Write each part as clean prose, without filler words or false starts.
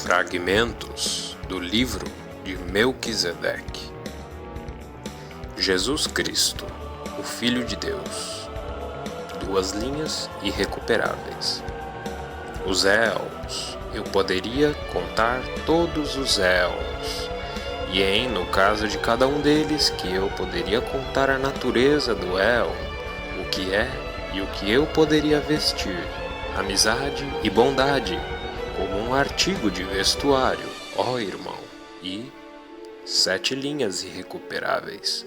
Fragmentos do livro de Melquisedeque. Jesus Cristo, o Filho de Deus. 2 linhas irrecuperáveis. Os éons, eu poderia contar todos os éons, e no caso de cada um deles, que eu poderia contar a natureza do éon, o que é e o que eu poderia vestir, amizade e bondade, como um artigo de vestuário, ó irmão, e 7 linhas irrecuperáveis.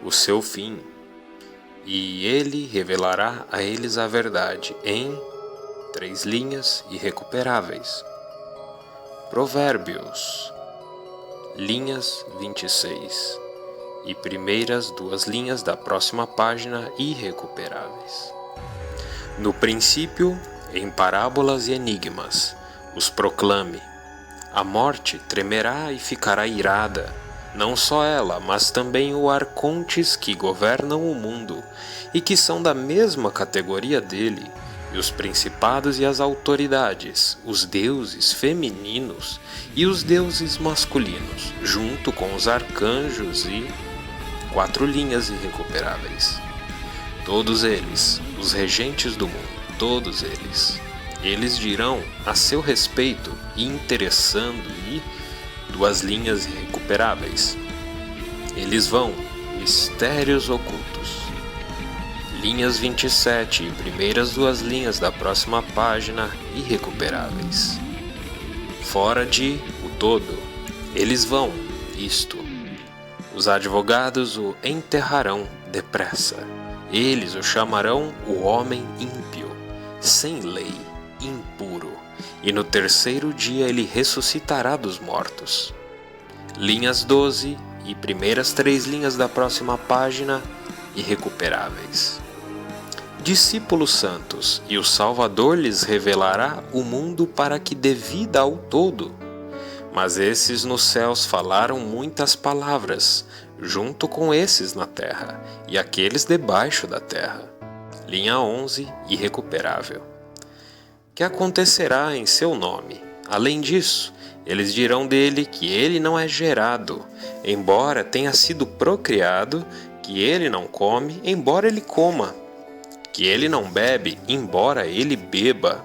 O seu fim, e ele revelará a eles a verdade em 3 linhas irrecuperáveis. Provérbios, linhas 26, e primeiras 2 linhas da próxima página irrecuperáveis. No princípio, em parábolas e enigmas, os proclame. A morte tremerá e ficará irada, não só ela, mas também os arcontes que governam o mundo e que são da mesma categoria dele, e os principados e as autoridades, os deuses femininos e os deuses masculinos, junto com os arcanjos e 4 linhas irrecuperáveis. Todos eles, os regentes do mundo, todos eles dirão a seu respeito e interessando e 2 linhas irrecuperáveis. Eles vão, mistérios ocultos. Linhas 27 e primeiras 2 linhas da próxima página irrecuperáveis. Fora de o todo, eles vão, isto. Os advogados o enterrarão depressa. Eles o chamarão o homem ímpio, sem lei, impuro, e no 3º dia ele ressuscitará dos mortos. Linhas 12 e primeiras 3 linhas da próxima página irrecuperáveis. Discípulos santos, e o Salvador lhes revelará o mundo para que dê vida ao todo. Mas esses nos céus falaram muitas palavras, junto com esses na terra, e aqueles debaixo da terra. Linha 11, irrecuperável. Que acontecerá em seu nome? Além disso, eles dirão dele que ele não é gerado, embora tenha sido procriado, que ele não come, embora ele coma, que ele não bebe, embora ele beba,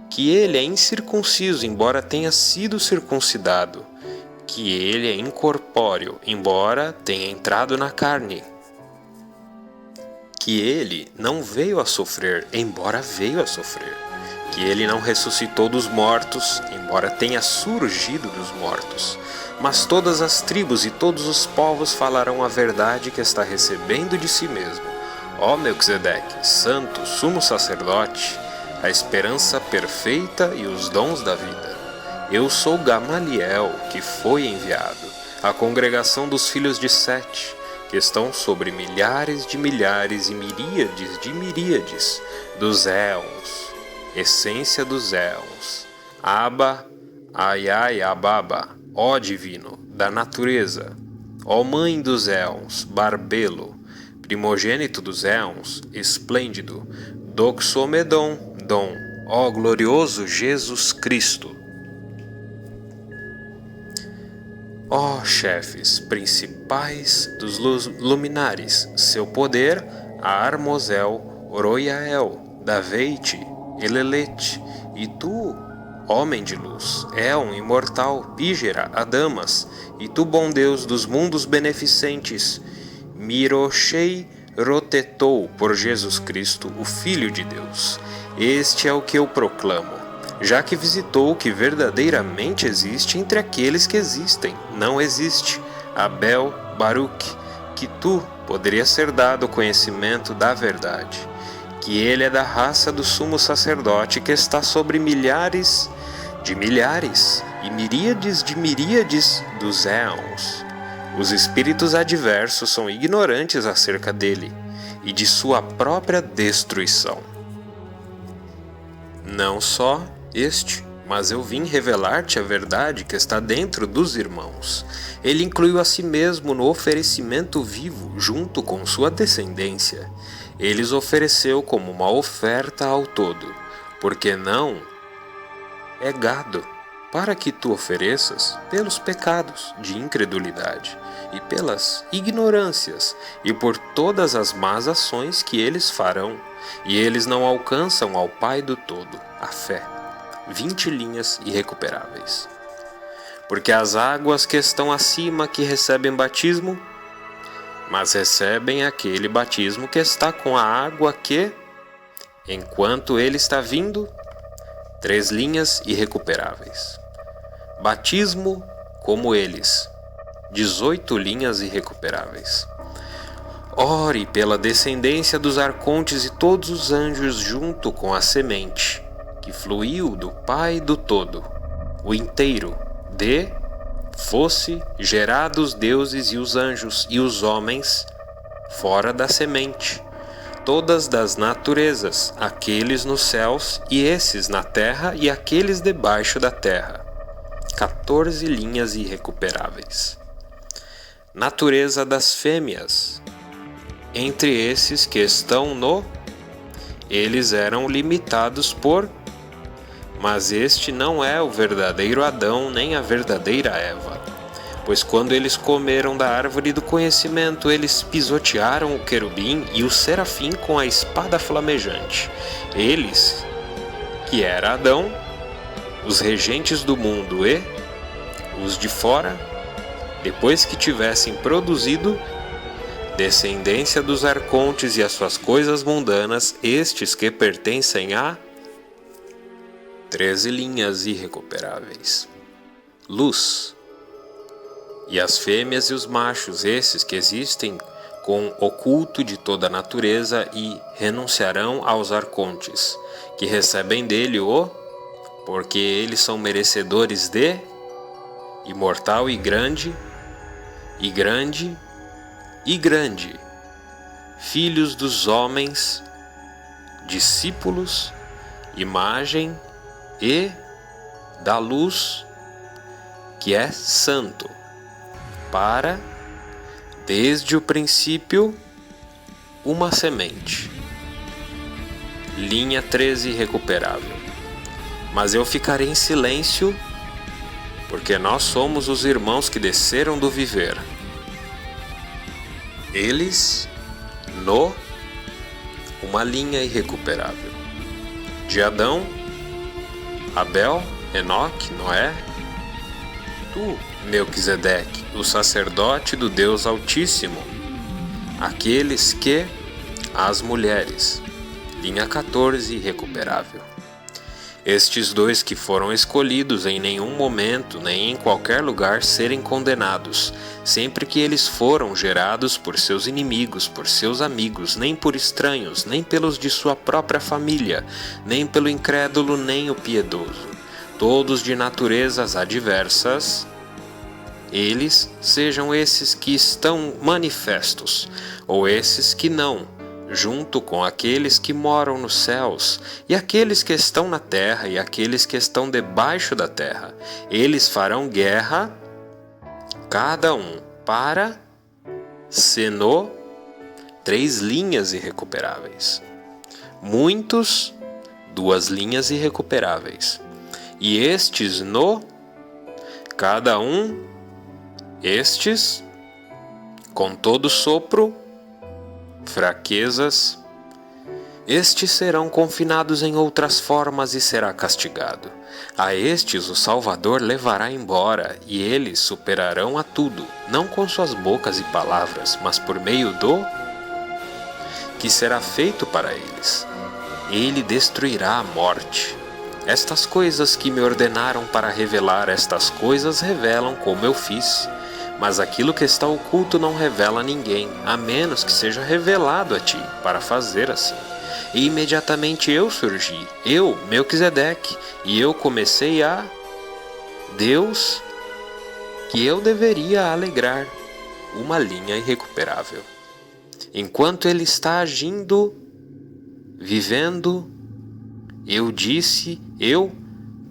que ele é incircunciso, embora tenha sido circuncidado, que ele é incorpóreo, embora tenha entrado na carne, que ele não veio a sofrer, embora veio a sofrer, que ele não ressuscitou dos mortos, embora tenha surgido dos mortos. Mas todas as tribos e todos os povos falarão a verdade que está recebendo de si mesmo. Ó Melquisedeque, santo, sumo sacerdote, a esperança perfeita e os dons da vida. Eu sou Gamaliel, que foi enviado, a congregação dos filhos de Sete, que estão sobre milhares de milhares e miríades de miríades dos éons, essência dos éons. Abba, Ayai Ababa, ó divino, da natureza, ó mãe dos éons, barbelo, primogênito dos éons, esplêndido, doxomedon, dom, ó glorioso Jesus Cristo. Ó chefes principais dos luminares, seu poder, a Armozel, Oroiael, Daveite, Elelete, e tu, homem de luz, Éon imortal, Pígera, Adamas, e tu, bom Deus dos mundos beneficentes, Miroshei Rotetou por Jesus Cristo, o Filho de Deus. Este é o que eu proclamo, já que visitou o que verdadeiramente existe entre aqueles que existem. Não existe, Abel, Baruque, que tu poderia ser dado o conhecimento da verdade, que ele é da raça do sumo sacerdote que está sobre milhares de milhares e miríades de miríades dos éons. Os espíritos adversos são ignorantes acerca dele e de sua própria destruição. Não só este, mas eu vim revelar-te a verdade que está dentro dos irmãos. Ele incluiu a si mesmo no oferecimento vivo, junto com sua descendência. Ele os ofereceu como uma oferta ao todo, porque não é gado, para que tu ofereças pelos pecados de incredulidade e pelas ignorâncias e por todas as más ações que eles farão, e eles não alcançam ao Pai do todo, a fé. 20 linhas irrecuperáveis. Porque as águas que estão acima que recebem batismo, mas recebem aquele batismo que está com a água que, enquanto ele está vindo, 3 linhas irrecuperáveis. Batismo como eles, 18 linhas irrecuperáveis. Ore pela descendência dos arcontes e todos os anjos junto com a semente, que fluiu do Pai do Todo, o inteiro, fosse gerados deuses e os anjos e os homens, fora da semente, todas das naturezas, aqueles nos céus e esses na terra e aqueles debaixo da terra. 14 linhas irrecuperáveis. Natureza das fêmeas. Entre esses que estão no, eles eram limitados por, mas este não é o verdadeiro Adão nem a verdadeira Eva. Pois quando eles comeram da árvore do conhecimento, eles pisotearam o querubim e o serafim com a espada flamejante. Eles, que era Adão, os regentes do mundo e os de fora, depois que tivessem produzido descendência dos arcontes e as suas coisas mundanas, estes que pertencem a 13 linhas irrecuperáveis. Luz. E as fêmeas e os machos, esses que existem com oculto de toda a natureza e renunciarão aos arcontes, que recebem dele porque eles são merecedores de imortal e grande, e grande, e grande, filhos dos homens, discípulos, imagem e da luz, que é santo, para, desde o princípio, uma semente. Linha 13 irrecuperável. Mas eu ficarei em silêncio, porque nós somos os irmãos que desceram do viver. Eles, uma linha irrecuperável. De Adão, Abel, Enoque, Noé, tu, Melquisedeque, o sacerdote do Deus Altíssimo, aqueles que, as mulheres, linha 14 irrecuperável. Estes dois que foram escolhidos em nenhum momento nem em qualquer lugar serem condenados, sempre que eles foram gerados por seus inimigos, por seus amigos, nem por estranhos, nem pelos de sua própria família, nem pelo incrédulo, nem o piedoso, todos de naturezas adversas, eles sejam esses que estão manifestos, ou esses que não, junto com aqueles que moram nos céus, e aqueles que estão na terra, e aqueles que estão debaixo da terra. Eles farão guerra, cada um para Senô, 3 linhas irrecuperáveis. Muitos, 2 linhas irrecuperáveis. E estes cada um, estes, com todo sopro, fraquezas, estes serão confinados em outras formas e será castigado. A estes o Salvador levará embora, e eles superarão a tudo, não com suas bocas e palavras, mas por meio do que será feito para eles. Ele destruirá a morte. Estas coisas que me ordenaram para revelar estas coisas revelam como eu fiz. Mas aquilo que está oculto não revela a ninguém, a menos que seja revelado a ti, para fazer assim. E imediatamente eu surgi, eu, Melquisedeque, e eu comecei a Deus, que eu deveria alegrar, uma linha irrecuperável. Enquanto ele está agindo, vivendo, eu disse,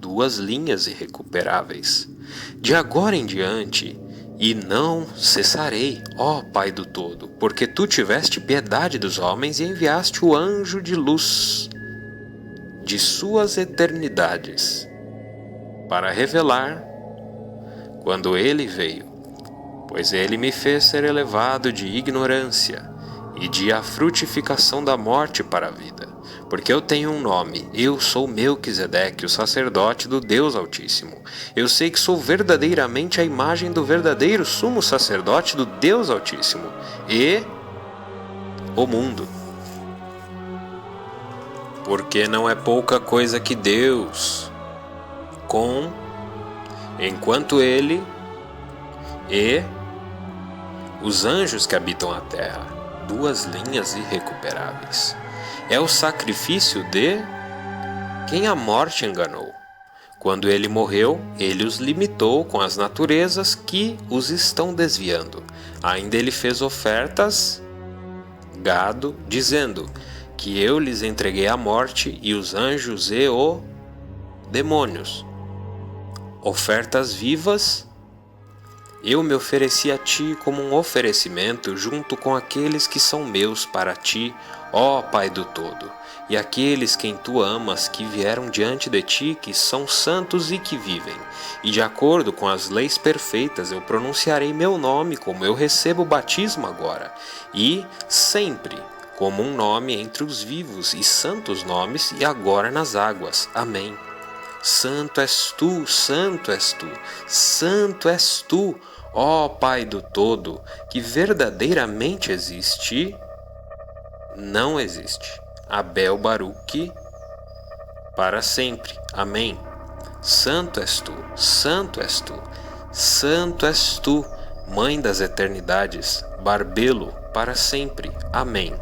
2 linhas irrecuperáveis. De agora em diante, e não cessarei, ó Pai do Todo, porque tu tiveste piedade dos homens e enviaste o anjo de luz de suas eternidades, para revelar quando ele veio, pois ele me fez ser elevado de ignorância e de a frutificação da morte para a vida. Porque eu tenho um nome, eu sou Melquisedeque, o sacerdote do Deus Altíssimo. Eu sei que sou verdadeiramente a imagem do verdadeiro sumo sacerdote do Deus Altíssimo e o mundo. Porque não é pouca coisa que Deus, enquanto Ele e os anjos que habitam a terra, 2 linhas irrecuperáveis. É o sacrifício de quem a morte enganou. Quando ele morreu, ele os limitou com as naturezas que os estão desviando. Ainda ele fez ofertas, gado, dizendo que eu lhes entreguei a morte e os anjos e os demônios. Ofertas vivas, eu me ofereci a ti como um oferecimento junto com aqueles que são meus para ti, ó Pai do Todo, e aqueles quem tu amas que vieram diante de ti, que são santos e que vivem. E de acordo com as leis perfeitas eu pronunciarei meu nome como eu recebo o batismo agora, e sempre como um nome entre os vivos e santos nomes e agora nas águas. Amém. Santo és tu, santo és tu, santo és tu, ó Pai do Todo, que verdadeiramente existe, não existe. Abel Baruque, para sempre. Amém. Santo és tu, santo és tu, santo és tu, Mãe das eternidades, Barbelo, para sempre. Amém.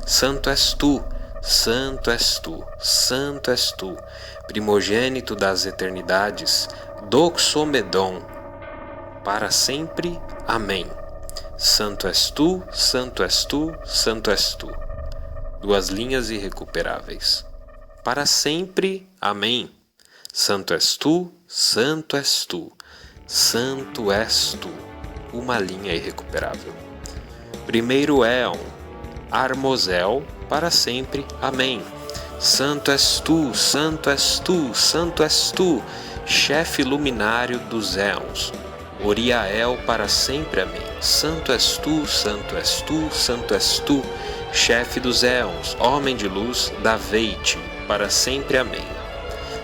Santo és tu, santo és tu, santo és tu, primogênito das eternidades, Doxomedon, para sempre. Amém. Santo és tu, santo és tu, santo és tu. 2 linhas irrecuperáveis. Para sempre. Amém. Santo és tu, santo és tu, santo és tu. 1 linha irrecuperável. Primeiro éon, Armozel, para sempre. Amém. Santo és tu, santo és tu, santo és tu, chefe luminário dos éons, Oriael, para sempre. Amém. Santo és tu, santo és tu, santo és tu, chefe dos éons, homem de luz, Daveite, para sempre. Amém.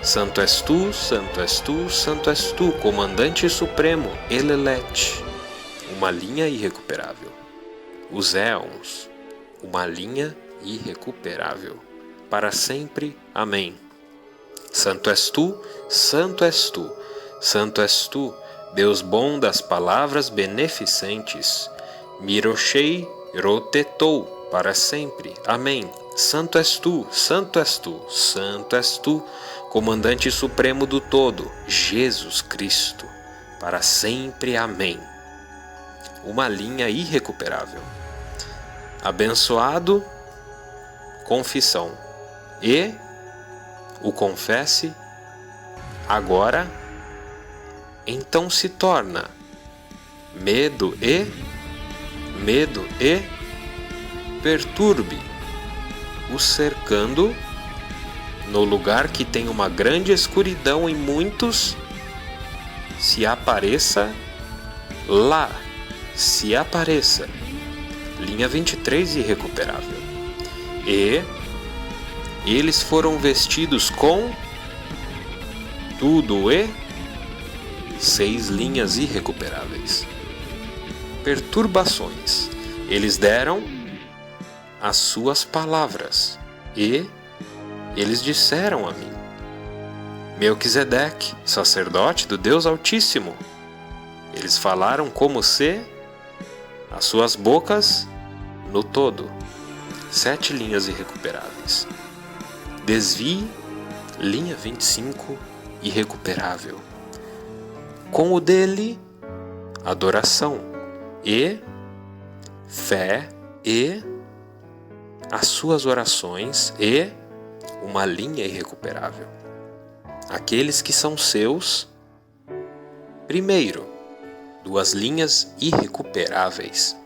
Santo és tu, santo és tu, santo és tu, comandante supremo, Elelet, 1 linha irrecuperável. Os éons, 1 linha irrecuperável. Para sempre. Amém. Santo és tu, santo és tu, santo és tu, Deus bom das palavras beneficentes, Miroshei Rotetou, para sempre. Amém. Santo és tu, santo és tu, santo és tu, comandante supremo do todo, Jesus Cristo, para sempre. Amém. 1 linha irrecuperável. Abençoado, confissão. E o confesse agora, então se torna medo e perturbe o cercando no lugar que tem uma grande escuridão e muitos se apareça lá, se apareça. Linha 23 irrecuperável. E eles foram vestidos com tudo e 6 linhas irrecuperáveis. Perturbações. Eles deram as suas palavras e eles disseram a mim: Melquisedeque, sacerdote do Deus Altíssimo. Eles falaram como se as suas bocas no todo. 7 linhas irrecuperáveis. Desvie, linha 25, irrecuperável. Com o dele, adoração e fé e as suas orações e 1 linha irrecuperável. Aqueles que são seus, primeiro, 2 linhas irrecuperáveis.